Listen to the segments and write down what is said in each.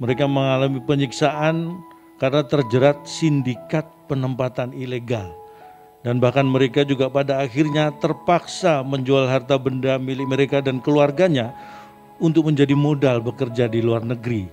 Mereka mengalami penyiksaan karena terjerat sindikat penempatan ilegal. Dan bahkan mereka juga pada akhirnya terpaksa menjual harta benda milik mereka dan keluarganya untuk menjadi modal bekerja di luar negeri.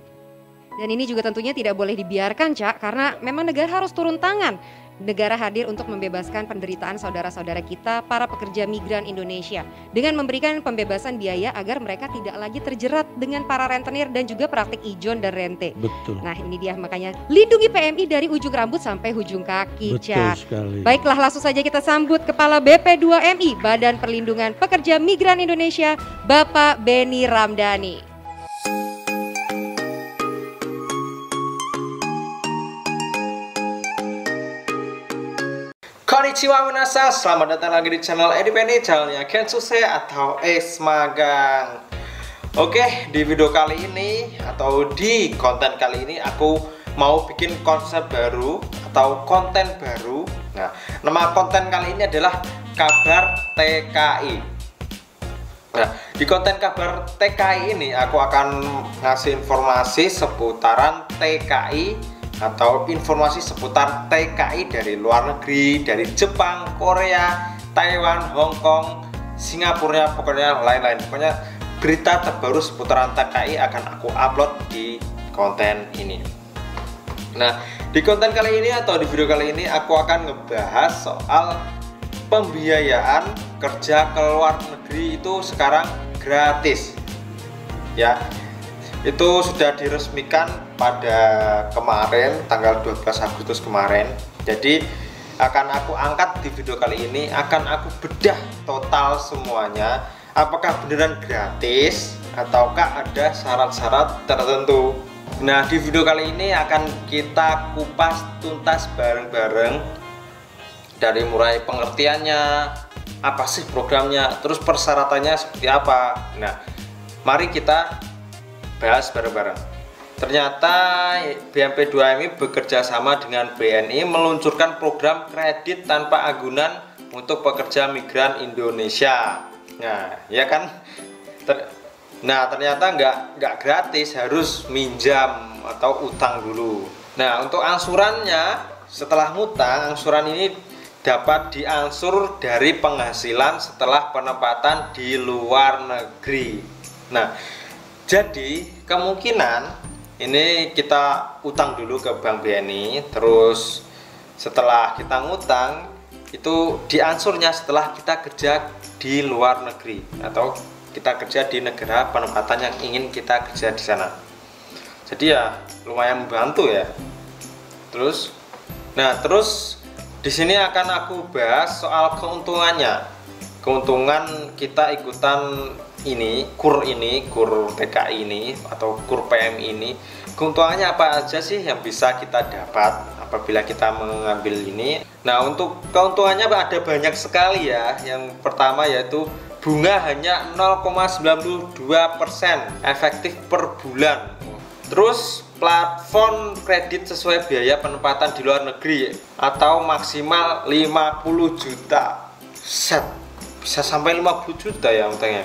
Dan ini juga tentunya tidak boleh dibiarkan, Cak, karena memang negara harus turun tangan. Negara hadir untuk membebaskan penderitaan saudara-saudara kita, para pekerja migran Indonesia, dengan memberikan pembebasan biaya agar mereka tidak lagi terjerat dengan para rentenir dan juga praktik ijon dan rente. Betul. Nah, ini dia makanya lindungi PMI dari ujung rambut sampai ujung kaki, Betul Cak. sekali. Baiklah, langsung saja kita sambut Kepala BP2MI, Badan Perlindungan Pekerja Migran Indonesia, Bapak Beni Ramdhani. Konnichiwa minasan, selamat datang lagi di channel EDPNI, channelnya Kensuse atau Es Magang. Oke, di video kali ini atau di konten kali ini aku mau bikin konsep baru atau konten baru. Nah, nama konten kali ini adalah Kabar TKI. Nah, di konten Kabar TKI ini aku akan ngasih informasi seputaran TKI atau informasi seputar TKI dari luar negeri, dari Jepang, Korea, Taiwan, Hong Kong, Singapura, pokoknya lain-lain. Pokoknya berita terbaru seputaran TKI akan aku upload di konten ini. Nah, di konten kali ini atau di video kali ini aku akan ngebahas soal pembiayaan kerja ke luar negeri itu sekarang gratis. Ya, itu sudah diresmikan pada kemarin tanggal 12 Agustus kemarin. Jadi akan aku angkat di video kali ini, akan aku bedah total semuanya, apakah beneran gratis ataukah ada syarat-syarat tertentu. Nah, di video kali ini akan kita kupas tuntas bareng-bareng, dari mulai pengertiannya, apa sih programnya, terus persyaratannya seperti apa. Nah, mari kita bahas bareng-bareng. Ternyata BMP2MI bekerja sama dengan BNI meluncurkan program kredit tanpa agunan untuk pekerja migran Indonesia. Nah, ya kan? Nah, ternyata nggak gratis, harus minjam atau utang dulu. Nah, untuk angsurannya, setelah ngutang, angsuran ini dapat diangsur dari penghasilan setelah penempatan di luar negeri. Nah, jadi kemungkinan ini kita utang dulu ke Bank BNI, terus setelah kita ngutang itu diansurnya setelah kita kerja di luar negeri atau kita kerja di negara penempatan yang ingin kita kerja di sana. Jadi ya lumayan membantu ya. Terus di sini akan aku bahas soal keuntungannya. Keuntungan kita ikutan kur TKI ini atau kur PMI ini, keuntungannya apa aja sih yang bisa kita dapat apabila kita mengambil ini. Nah, untuk keuntungannya ada banyak sekali ya. Yang pertama yaitu bunga hanya 0,92% efektif per bulan. Terus platform kredit sesuai biaya penempatan di luar negeri atau maksimal 50 juta. Set, bisa sampai 50 juta ya utangnya.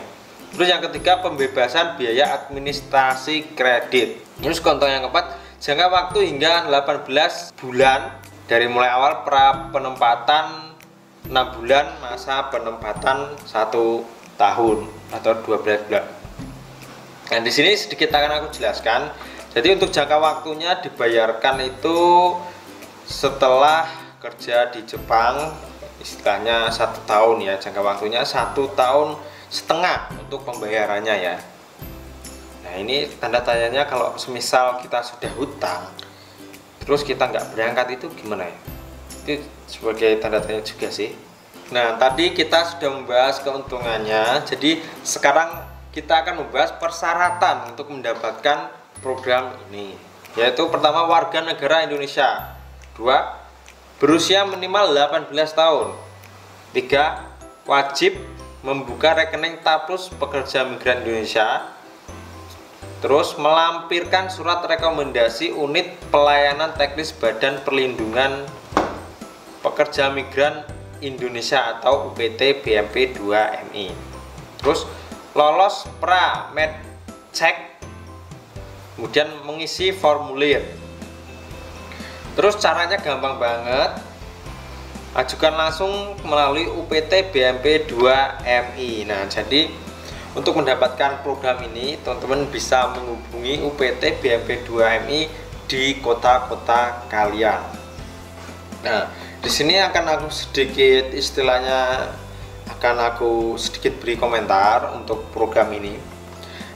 Terus yang ketiga, pembebasan biaya administrasi kredit. Terus keuntungan yang keempat, jangka waktu hingga 18 bulan dari mulai awal pra penempatan, 6 bulan masa penempatan 1 tahun atau 12 bulan. Nah, di sini sedikit akan aku jelaskan. Jadi untuk jangka waktunya dibayarkan itu setelah kerja di Jepang, istilahnya 1 tahun ya, jangka waktunya 1,5 tahun untuk pembayarannya ya. Nah, ini tanda tanyanya kalau semisal kita sudah hutang terus kita nggak berangkat itu gimana ya? Itu sebagai tanda tanya juga sih. Nah, tadi kita sudah membahas keuntungannya, jadi sekarang kita akan membahas persyaratan untuk mendapatkan program ini, yaitu pertama, warga negara Indonesia. 2, berusia minimal 18 tahun. 3, wajib membuka rekening Taplus Pekerja Migran Indonesia. Terus melampirkan surat rekomendasi unit pelayanan teknis Badan Perlindungan Pekerja Migran Indonesia atau UPT BMP2MI. Terus lolos pra med check kemudian mengisi formulir. Terus caranya gampang banget, ajukan langsung melalui UPT BMP 2MI. Nah, jadi untuk mendapatkan program ini, teman-teman bisa menghubungi UPT BMP 2MI di kota-kota kalian. Nah, di sini akan aku sedikit sedikit beri komentar untuk program ini.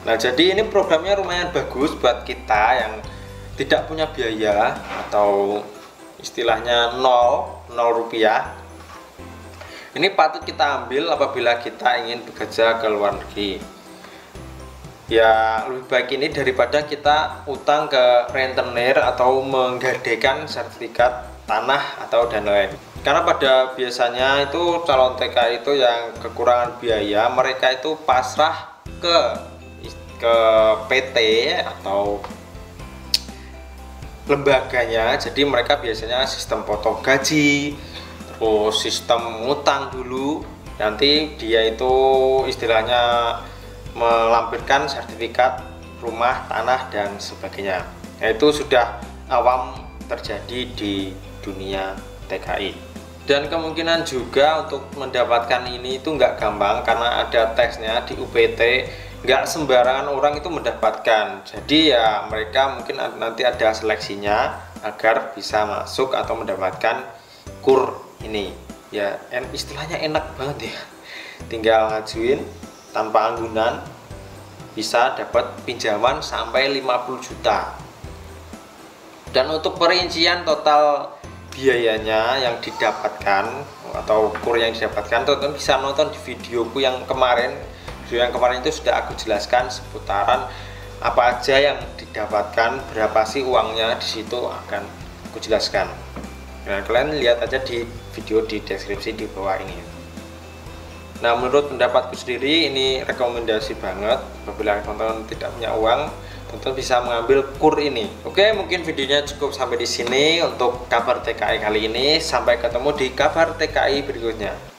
Nah, jadi ini programnya lumayan bagus buat kita yang tidak punya biaya atau istilahnya nol rupiah. Ini patut kita ambil apabila kita ingin bekerja ke luar negeri. Ya, lebih baik ini daripada kita utang ke rentenir atau menggadekan sertifikat tanah atau dan lain. Karena pada biasanya itu calon TKI itu yang kekurangan biaya, mereka itu pasrah ke PT atau lembaganya. Jadi mereka biasanya sistem potong gaji, terus sistem ngutang dulu, nanti dia itu istilahnya melampirkan sertifikat rumah, tanah dan sebagainya. Nah, itu sudah awam terjadi di dunia TKI. Dan kemungkinan juga untuk mendapatkan ini itu nggak gampang karena ada tesnya di UPT, nggak sembarangan orang itu mendapatkan. Jadi ya mereka mungkin nanti ada seleksinya agar bisa masuk atau mendapatkan KUR ini. Ya istilahnya enak banget ya, tinggal ngajuin tanpa anggunan, bisa dapat pinjaman sampai 50 juta. Dan untuk perincian total biayanya yang didapatkan atau KUR yang didapatkan, teman-teman bisa nonton di videoku yang kemarin. Video yang kemarin itu sudah aku jelaskan seputaran apa aja yang didapatkan, berapa sih uangnya, di situ akan aku jelaskan. Nah, kalian lihat aja di video di deskripsi di bawah ini. Nah, menurut pendapatku sendiri ini rekomendasi banget apabila teman-teman tidak punya uang, teman-teman bisa mengambil KUR ini. Oke, mungkin videonya cukup sampai di sini untuk kabar TKI kali ini. Sampai ketemu di kabar TKI berikutnya.